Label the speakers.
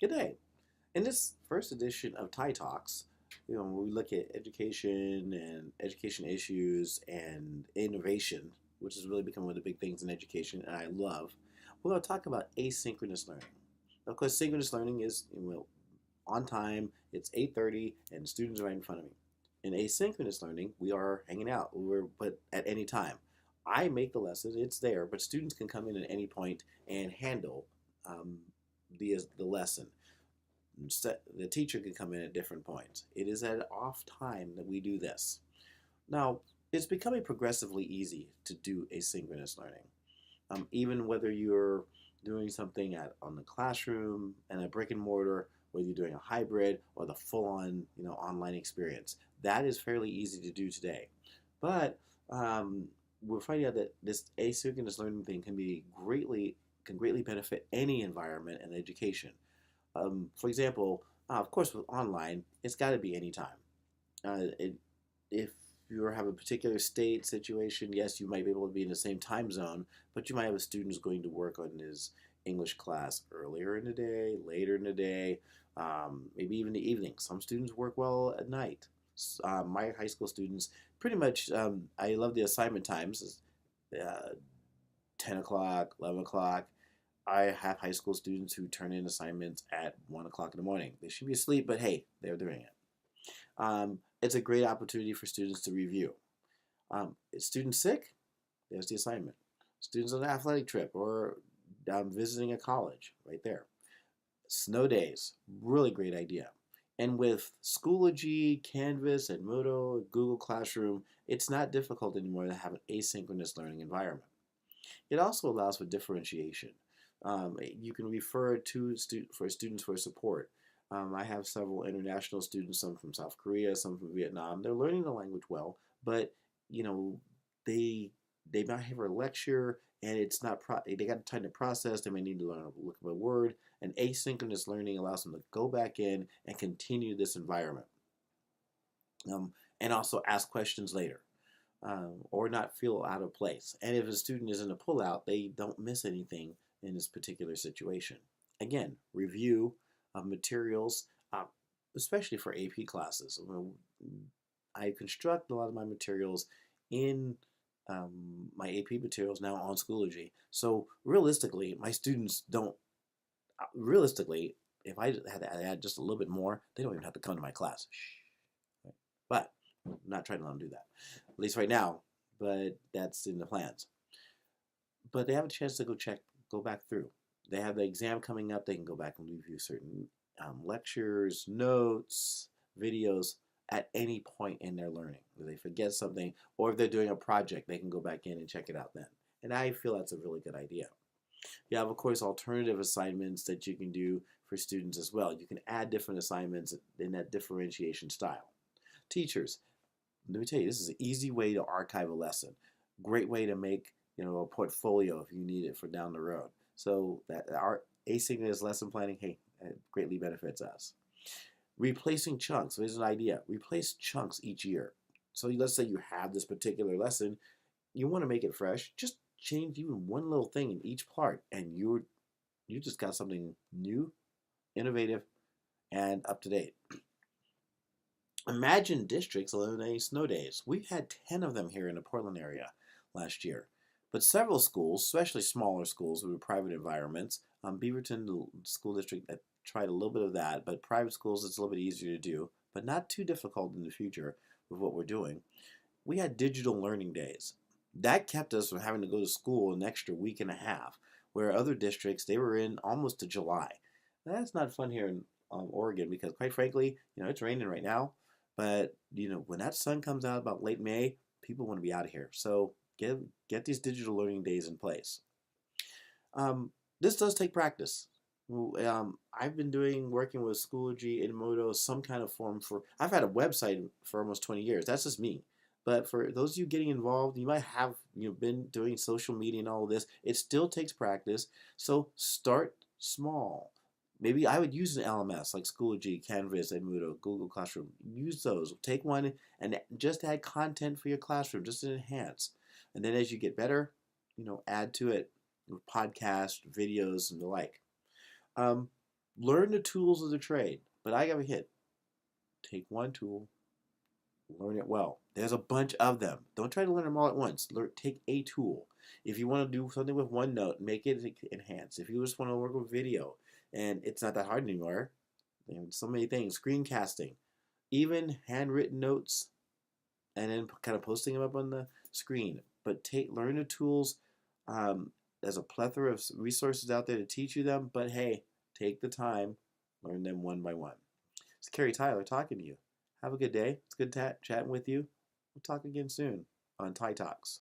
Speaker 1: Good day. In this first edition of TyTalks, we look at education and education issues and innovation, which has really become one of the big things in education, and I love. We're going to talk about asynchronous learning. Of course, synchronous learning is on time. It's 8:30, and students are right in front of me. In asynchronous learning, we are hanging out. But at any time. I make the lesson; it's there, but students can come in at any point and handle um, the lesson. The teacher can come in at different points. It is at off time that we do this. Now, it's becoming progressively easy to do asynchronous learning. Even whether you're doing something on the classroom and a brick and mortar, whether you're doing a hybrid or the full-on, online experience, that is fairly easy to do today. But we're finding out that this asynchronous learning thing can greatly benefit any environment and education. For example, of course, with online, it's got to be anytime. If you have a particular state situation, yes, you might be able to be in the same time zone, but you might have a student who's going to work on his English class earlier in the day, later in the day, maybe even the evening. Some students work well at night. My high school students, pretty much, I love the assignment times, uh, 10 o'clock, 11 o'clock. I have high school students who turn in assignments at 1 o'clock in the morning. They should be asleep, but hey, they're doing it. It's a great opportunity for students to review. Is student sick? There's the assignment. Students on an athletic trip or visiting a college, right there. Snow days, really great idea. And with Schoology, Canvas, and Moodle, Google Classroom, it's not difficult anymore to have an asynchronous learning environment. It also allows for differentiation. You can refer to for students for support. I have several international students, some from South Korea, some from Vietnam. They're learning the language well, but you know they they might have a lecture and it's not they got time to process. They may need to learn to look up a word. And asynchronous learning allows them to go back in and continue this environment, and also ask questions later, or not feel out of place. And if a student is in a pullout, they don't miss anything in this particular situation. Again, review of materials, especially for AP classes. I construct a lot of my materials in my AP materials now on Schoology. So realistically, my students don't, realistically, if I had to add just a little bit more, they don't even have to come to my class. Right? But I'm not trying to let them do that, at least right now, but that's in the plans. But they have a chance to go back through. They have the exam coming up. They can go back and review certain lectures, notes, videos at any point in their learning. If they forget something, or if they're doing a project, they can go back in and check it out then. And I feel that's a really good idea. You have, of course, alternative assignments that you can do for students as well. You can add different assignments in that differentiation style. Teachers, let me tell you, this is an easy way to archive a lesson. Great way to make a portfolio if you need it for down the road. So that our asynchronous lesson planning, hey, it greatly benefits us. Replacing chunks. So here's an idea. Replace chunks each year. So let's say you have this particular lesson, you want to make it fresh. Just change even one little thing in each part, and you just got something new, innovative, and up to date. Imagine districts eliminating snow days. We've had 10 of them here in the Portland area last year. But several schools, especially smaller schools with private environments, Beaverton the School District that tried a little bit of that, but private schools it's a little bit easier to do, but not too difficult in the future with what we're doing. We had digital learning days. That kept us from having to go to school an extra week and a half, where other districts, they were in almost to July. That's not fun here in Oregon because, quite frankly, it's raining right now. But when that sun comes out about late May, people want to be out of here. So get these digital learning days in place. This does take practice. I've been working with Schoology and Modo some kind of form for. I've had a website for almost 20 years. That's just me. But for those of you getting involved, you might have been doing social media and all of this. It still takes practice. So start small. Maybe I would use an LMS like Schoology, Canvas, and Moodle, Google Classroom. Use those. Take one and just add content for your classroom, just to enhance. And then as you get better, add to it with podcasts, videos, and the like. Um, Learn the tools of the trade. But I got a hit. Take one tool, learn it well. There's a bunch of them. Don't try to learn them all at once. Take a tool. If you want to do something with OneNote, make it enhanced. If you just want to work with video, and it's not that hard anymore, so many things. Screencasting, even handwritten notes, and then kind of posting them up on the screen. But learn the tools. There's a plethora of resources out there to teach you them. But hey, take the time, learn them one by one. It's Kerry Tyler talking to you. Have a good day. It's good chatting with you. We'll talk again soon on TyTalks.